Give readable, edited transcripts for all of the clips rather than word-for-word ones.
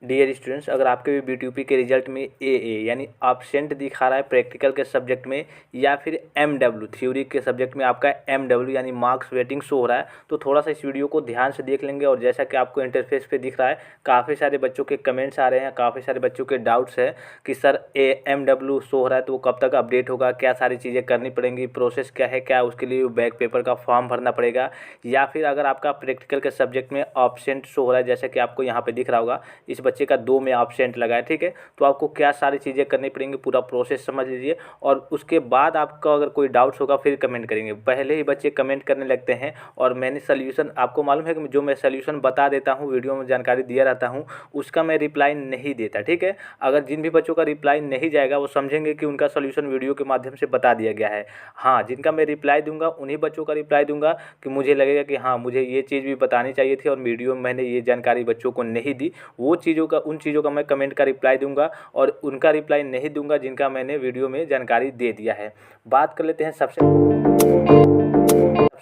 Dear students, अगर आपके भी बीटीयूपी के रिजल्ट में ए यानी एब्सेंट दिखा रहा है प्रैक्टिकल के सब्जेक्ट में, या फिर एमडब्ल्यू थ्योरी के सब्जेक्ट में आपका एमडब्ल्यू यानी मार्क्स वेटिंग शो हो रहा है, तो थोड़ा सा इस वीडियो को ध्यान से देख लेंगे। और जैसा कि आपको इंटरफेस पे दिख रहा है, काफ़ी सारे बच्चों के कमेंट्स आ रहे हैं, काफ़ी सारे बच्चों के डाउट्स हैं कि सर एमडब्ल्यू शो हो रहा है तो वो कब तक अपडेट होगा, क्या सारी चीज़ें करनी पड़ेंगी, प्रोसेस क्या है, क्या उसके लिए बैक पेपर का फॉर्म भरना पड़ेगा, या फिर अगर आपका प्रैक्टिकल के सब्जेक्ट में एब्सेंट शो हो रहा है, जैसे कि आपको यहाँ पे दिख रहा होगा इस बच्चे का 2 में एब्सेंट लगा है, ठीक है। तो आपको क्या सारी चीज़ें करनी पड़ेंगी, पूरा प्रोसेस समझ लीजिए, और उसके बाद आपका अगर कोई डाउट्स होगा फिर कमेंट करेंगे। पहले ही बच्चे कमेंट करने लगते हैं, और मैंने सल्यूशन, आपको मालूम है कि जो मैं सल्यूशन बता देता हूँ, वीडियो में जानकारी दिया रहता हूँ, उसका मैं रिप्लाई नहीं देता, ठीक है। अगर जिन भी बच्चों का रिप्लाई नहीं जाएगा वो समझेंगे कि उनका सल्यूशन वीडियो के माध्यम से बता दिया गया है। हाँ, जिनका मैं रिप्लाई दूंगा उन्हीं बच्चों का रिप्लाई दूंगा कि मुझे लगेगा कि हाँ, मुझे ये चीज़ भी बतानी चाहिए थी और वीडियो में मैंने ये जानकारी बच्चों को नहीं दी, वो चीज़ों का, उन चीज़ों का मैं कमेंट का रिप्लाई दूंगा, और उनका रिप्लाई नहीं दूंगा जिनका मैंने वीडियो में जानकारी दे दिया है। बात कर लेते हैं सबसे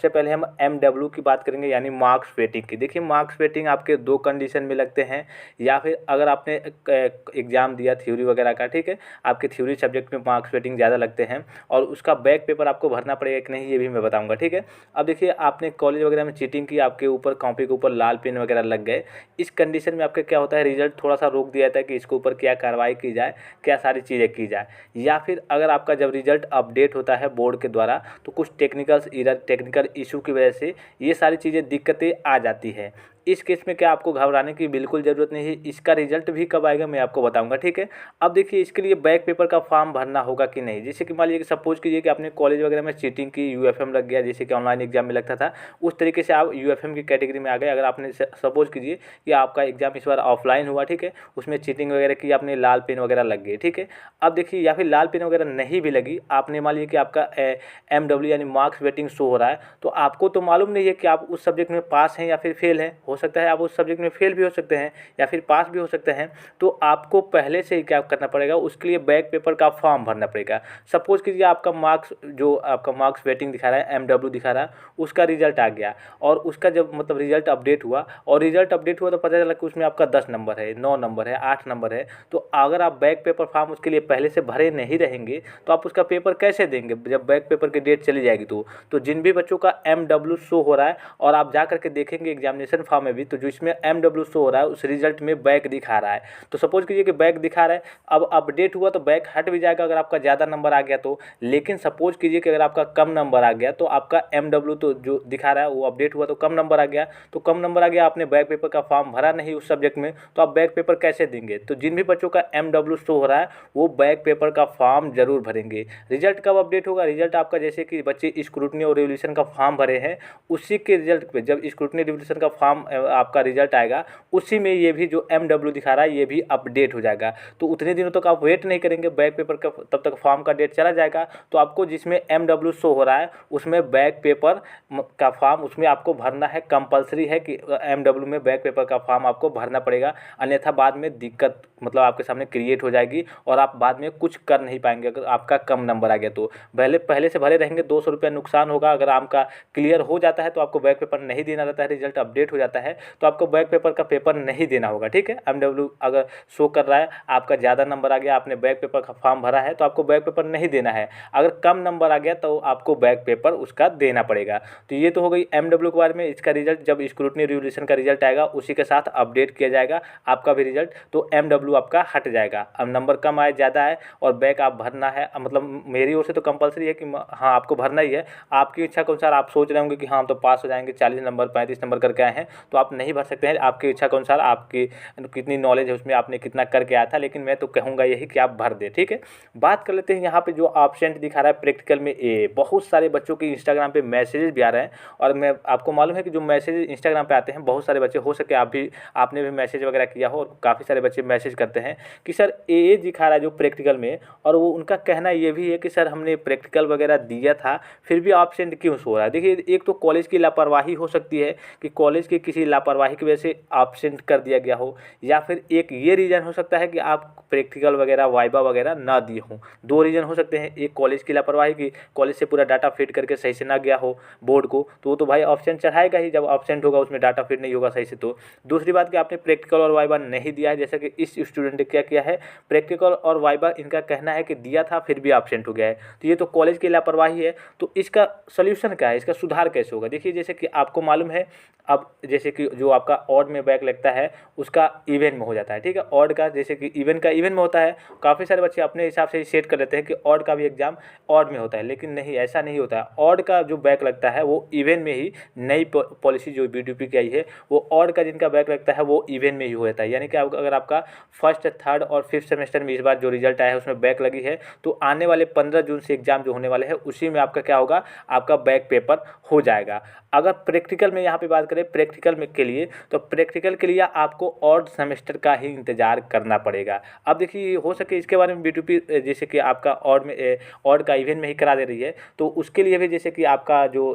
पहले हम एमडब्ल्यू की बात करेंगे, यानी मार्क्स वेटिंग की। देखिए, मार्क्स वेटिंग आपके 2 कंडीशन में लगते हैं, या फिर अगर आपने एग्ज़ाम दिया थ्योरी वगैरह का, ठीक है, आपके थ्योरी सब्जेक्ट में मार्क्स वेटिंग ज़्यादा लगते हैं, और उसका बैक पेपर आपको भरना पड़ेगा कि नहीं ये भी मैं बताऊंगा, ठीक है। अब देखिए, आपने कॉलेज वगैरह में चीटिंग की, आपके ऊपर कॉपी के ऊपर लाल पेन वगैरह लग गए, इस कंडीशन में आपका क्या होता है, रिजल्ट थोड़ा सा रोक दिया जाता है कि इसके ऊपर क्या कार्रवाई की जाए, क्या सारी चीज़ें की जाए। या फिर अगर आपका जब रिजल्ट अपडेट होता है बोर्ड के द्वारा, तो कुछ टेक्निकल इशू की वजह से ये सारी चीज़ें दिक्कतें आ जाती है। इस केस में क्या आपको घबराने की बिल्कुल ज़रूरत नहीं है, इसका रिजल्ट भी कब आएगा मैं आपको बताऊंगा, ठीक है। अब देखिए, इसके लिए बैक पेपर का फॉर्म भरना होगा कि नहीं। जैसे कि मान लीजिए कि सपोज कीजिए कि आपने कॉलेज वगैरह में चीटिंग की, यूएफएम लग गया, जैसे कि ऑनलाइन एग्जाम में लगता था, उस तरीके से आप यूएफएम की कैटेगरी में आ गए। अगर आपने सपोज कीजिए कि आपका एग्जाम इस बार ऑफलाइन हुआ, ठीक है, उसमें चीटिंग वगैरह की, आपने लाल पेन वगैरह लग गई, ठीक है। अब देखिए, या फिर लाल पेन वगैरह नहीं भी लगी, आपने मान लीजिए कि आपका एमडब्ल्यू यानी मार्क्स वेटिंग शो हो रहा है, तो आपको तो मालूम नहीं है कि आप उस सब्जेक्ट में पास हैं या फिर फेल हैं। हो सकता है आप उस सब्जेक्ट में फेल भी हो सकते हैं या फिर पास भी हो सकते हैं। तो आपको पहले से ही क्या करना पड़ेगा, उसके लिए बैक पेपर का फॉर्म भरना पड़ेगा। सपोज कीजिए आपका मार्क्स, जो आपका मार्क्स वेटिंग दिखा रहा है, एमडब्ल्यू दिखा रहा है, उसका रिजल्ट आ गया, और उसका जब मतलब रिजल्ट अपडेट हुआ, और रिजल्ट अपडेट हुआ तो पता चला कि उसमें आपका 10 नंबर है, 9 नंबर है, 8 नंबर है। तो अगर आप बैक पेपर फॉर्म उसके लिए पहले से भरे नहीं रहेंगे, तो आप उसका पेपर कैसे देंगे जब बैक पेपर की डेट चली जाएगी। तो जिन भी बच्चों का एमडब्ल्यू शो हो रहा है, और आप जा करके देखेंगे एग्जामिनेशन फॉर्म में भी, तो जो इसमें एमडब्ल्यू शो हो रहा है उस रिजल्ट में बैक दिखा रहा है। तो सपोज कीजिए कि बैक दिखा रहा है, अब अपडेट हुआ तो बैक हट भी जाएगा अगर आपका ज़्यादा नंबर आ गया तो। लेकिन सपोज कीजिए कि अगर आपका कम नंबर आ गया, तो आपका एमडब्ल्यू तो जो दिखा रहा है वो अपडेट हुआ तो कम नंबर आ गया, तो कम नंबर आ गया, आपने बैक पेपर का फॉर्म भरा नहीं उस सब्जेक्ट में, तो आप बैक पेपर कैसे देंगे। तो जिन भी बच्चों का एमडब्ल्यू शो हो रहा है वो बैक पेपर का फॉर्म जरूर भरेंगे। रिजल्ट कब अपडेट होगा, रिजल्ट आपका जैसे कि बच्चे स्क्रूटनी और रिवोल्यूशन का फॉर्म भरे हैं, उसी के रिजल्ट पे जब स्क्रूटनी रिवोल्यूशन का फॉर्म आपका रिजल्ट आएगा, उसी में ये भी जो एमडब्ल्यू दिखा रहा है ये भी अपडेट हो जाएगा। तो उतने दिनों तक आप वेट नहीं करेंगे बैक पेपर का, तब तक फॉर्म का डेट चला जाएगा। तो आपको जिसमें एमडब्ल्यू शो हो रहा है उसमें बैक पेपर का फॉर्म उसमें आपको भरना है, कंपलसरी है कि एमडब्ल्यू में बैक पेपर का फॉर्म आपको भरना पड़ेगा, अन्यथा बाद में दिक्कत मतलब आपके सामने क्रिएट हो जाएगी, और आप बाद में कुछ कर नहीं पाएंगे अगर आपका कम नंबर आ गया तो। पहले से भरे रहेंगे, 200 रुपये नुकसान होगा। अगर आपका क्लियर हो जाता है तो आपको बैक पेपर नहीं देना रहता है, रिजल्ट अपडेट हो जाता है तो आपको बैक पेपर का पेपर नहीं देना होगा, ठीक है। एमडब्ल्यू अगर शो कर रहा है, आपका ज़्यादा नंबर आ गया, आपने बैक पेपर का फॉर्म भरा है, तो आपको बैक पेपर नहीं देना है। अगर कम नंबर आ गया तो आपको बैक पेपर उसका देना पड़ेगा। तो ये तो हो गई एमडब्ल्यू के बारे में। इसका रिजल्ट जब स्क्रूटनी रिवोल्यूशन का रिजल्ट आएगा उसी के साथ अपडेट किया जाएगा आपका भी रिजल्ट, तो एमडब्ल्यू आपका हट जाएगा। अब नंबर कम आए ज़्यादा है और बैक आप भरना है, मतलब मेरी ओर से तो कंपलसरी है कि हाँ आपको भरना ही है। आपकी इच्छा के अनुसार आप सोच रहे होंगे कि हाँ हम तो पास हो जाएंगे, 40 नंबर 35 नंबर करके आए हैं, तो आप नहीं भर सकते हैं। आपकी इच्छा के अनुसार, आपकी कितनी नॉलेज है उसमें, आपने कितना करके आया था, लेकिन मैं तो कहूँगा यही कि आप भर दें, ठीक है। बात कर लेते हैं यहाँ पे जो ऑप्शन दिखा रहा है प्रैक्टिकल में ए, बहुत सारे बच्चों के इंस्टाग्राम पे मैसेजेस भी आ रहे हैं, और मैं आपको मालूम है कि जो मैसेज इंस्टाग्राम पे आते हैं, बहुत सारे बच्चे, हो सके आपने भी मैसेज वगैरह किया हो, और काफ़ी सारे बच्चे मैसेज करते हैं कि सर ए दिखा रहा है जो प्रैक्टिकल में, और वो उनका कहना ये भी है कि सर हमने प्रैक्टिकल वगैरह दिया था फिर भी एब्सेंट क्यों हो रहा है। देखिए, एक तो कॉलेज की लापरवाही हो सकती है कि कॉलेज के किसी किसी लापरवाही की वजह से एब्सेंट कर दिया गया हो, या फिर एक ये रीज़न हो सकता है कि आप प्रैक्टिकल वगैरह वाइवा वगैरह ना दिए हों। दो रीज़न हो सकते हैं, एक कॉलेज की लापरवाही की, कॉलेज से पूरा डाटा फीड करके सही से ना गया हो बोर्ड को, तो वो तो भाई ऑप्शन चढ़ाएगा ही जब एब्सेंट होगा, उसमें डाटा फीड नहीं होगा सही से। तो दूसरी बात कि आपने प्रैक्टिकल और वाइवा नहीं दिया है, जैसे कि इस स्टूडेंट ने क्या किया है, प्रैक्टिकल और वाइवा इनका कहना है कि दिया था फिर भी एब्सेंट हो गया है, तो ये तो कॉलेज की लापरवाही है। तो इसका सोल्यूशन क्या है, इसका सुधार कैसे होगा? देखिए, जैसे कि आपको मालूम है, अब जैसे कि जो आपका ऑड में बैक लगता है उसका इवन में हो जाता है, ठीक है। ऑड का जैसे कि इवन का इवन में होता है, काफ़ी सारे बच्चे अपने हिसाब से सेट कर लेते हैं कि ऑड का भी एग्जाम ऑड में होता है, लेकिन नहीं, ऐसा नहीं होता है। ऑड का जो बैक लगता है वो इवन में ही, नई पॉलिसी जो बीडीपी की आई है, वो ऑड का जिनका बैक लगता है वो इवन में ही हो जाता है। यानी कि अगर आपका फर्स्ट, थर्ड और फिफ्थ सेमेस्टर में इस बार जो रिजल्ट आया है उसमें बैक लगी है, तो आने वाले 15 जून से एग्जाम जो होने वाले हैं उसी में आपका क्या होगा, आपका बैक पेपर हो जाएगा। अगर प्रैक्टिकल में यहाँ पे बात करें, प्रैक्टिकल में के लिए, तो प्रैक्टिकल के लिए आपको ऑड सेमेस्टर का ही इंतजार करना पड़ेगा। अब देखिए, हो सके इसके बारे में बीटीपी जैसे कि आपका ऑड में, ऑड का इवन में ही करा दे रही है, तो उसके लिए भी जैसे कि आपका जो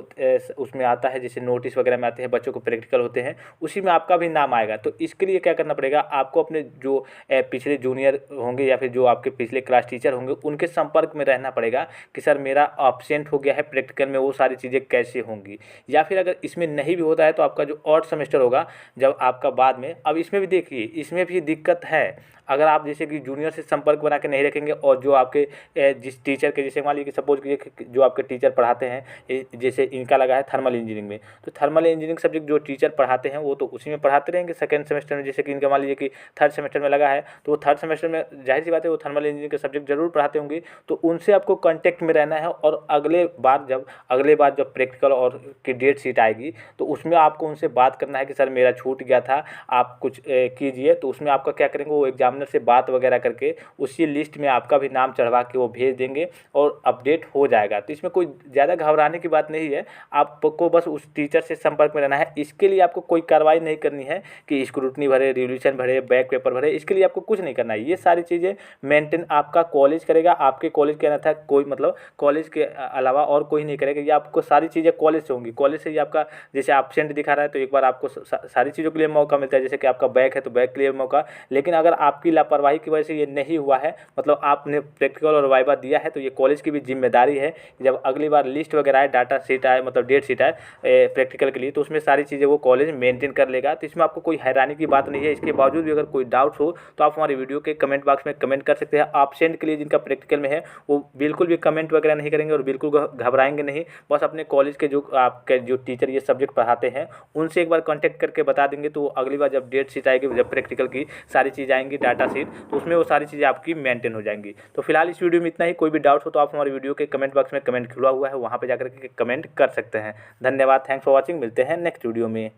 उसमें आता है, जैसे नोटिस वगैरह में आते हैं बच्चों को प्रैक्टिकल होते हैं, उसी में आपका भी नाम आएगा। तो इसके लिए क्या करना पड़ेगा, आपको अपने जो पिछले जूनियर होंगे या फिर जो आपके पिछले क्लास टीचर होंगे उनके संपर्क में रहना पड़ेगा कि सर मेरा एब्सेंट हो गया है प्रैक्टिकल में, वो सारी चीज़ें कैसे होंगी। या फिर अगर इसमें नहीं भी होता है तो आपका जो ऑड सेमेस्टर होगा जब आपका बाद में, अब इसमें भी देखिए, इसमें भी दिक्कत है। अगर आप जैसे कि जूनियर से संपर्क बना के नहीं रखेंगे, और जो आपके जिस टीचर के, जैसे मान लीजिए सपोज कीजिए कि जो आपके टीचर पढ़ाते हैं, जैसे इनका लगा है थर्मल इंजीनियरिंग में, तो थर्मल इंजीनियरिंग सब्जेक्ट जो टीचर पढ़ाते हैं वो तो उसी में पढ़ाते रहेंगे सेकंड सेमेस्टर में। जैसे कि इनका मान लीजिए कि थर्ड सेमेस्टर में लगा है, तो वो थर्ड सेमेस्टर में जाहिर सी बात है वो थर्मल इंजीनियरिंग के सब्जेक्ट जरूर पढ़ाते होंगे, तो उनसे आपको कॉन्टेक्ट में रहना है। और अगले बार जब प्रैक्टिकल और की डेट शीट आएगी तो उसमें आपको उनसे बात करना है कि सर मेरा छूट गया था, आप कुछ कीजिए। तो उसमें आपका क्या करेंगे, वो एग्जामिनर से बात वगैरह करके उसी लिस्ट में आपका भी नाम चढ़वा के वो भेज देंगे और अपडेट हो जाएगा। तो इसमें कोई ज़्यादा घबराने की बात नहीं है, आपको बस उस टीचर से संपर्क में रहना है। इसके लिए आपको कोई कार्रवाई नहीं करनी है कि स्क्रूटनी भरे, रिवोल्यूशन भरे, बैक पेपर भरे, इसके लिए आपको कुछ नहीं करना है। ये सारी चीज़ें मेंटेन आपका कॉलेज करेगा, आपके कॉलेज के अन्यथा कोई, मतलब कॉलेज के अलावा और कोई नहीं करेगा। ये आपको सारी चीज़ें कॉलेज से होंगी, कॉलेज से ही आपका जैसे एब्सेंट दिखा रहा है तो एक बार आपको सारी चीज़ों के लिए मौका मिलता है, जैसे कि आपका बैक है तो बैक के लिए मौका। लेकिन अगर आपकी लापरवाही की वजह से ये नहीं हुआ है, मतलब आपने प्रैक्टिकल और वाइवा दिया है, तो ये कॉलेज की भी जिम्मेदारी है कि जब अगली बार लिस्ट वगैरह आए, डाटा शीट आए, मतलब डेट शीट आए प्रैक्टिकल के लिए, तो उसमें सारी चीज़ें वो कॉलेज मेंटेन कर लेगा। तो इसमें आपको कोई हैरानी की बात नहीं है। इसके बावजूद भी अगर कोई डाउट हो तो आप हमारे वीडियो के कमेंट बॉक्स में कमेंट कर सकते हैं। एब्सेंट के लिए जिनका प्रैक्टिकल में है वो बिल्कुल भी कमेंट वगैरह नहीं करेंगे और बिल्कुल घबराएंगे नहीं। बस अपने कॉलेज के जो आपके जो टीचर ये सब्जेक्ट पढ़ाते हैं उनसे एक बार कांटेक्ट करके बता देंगे, तो अगली बार जब डेट शीट आएगी, जब प्रैक्टिकल की सारी चीज़ आएंगी, डाटा शीट, तो उसमें वो सारी चीज़ें आपकी मेंटेन हो जाएंगी। तो फिलहाल इस वीडियो में इतना ही। कोई भी डाउट हो तो आप हमारे वीडियो के कमेंट बॉक्स में कमेंट खुला हुआ है, वहाँ पर जाकर के कमेंट कर सकते हैं। धन्यवाद, थैंक्स फॉर वॉचिंग। मिलते हैं नेक्स्ट वीडियो में।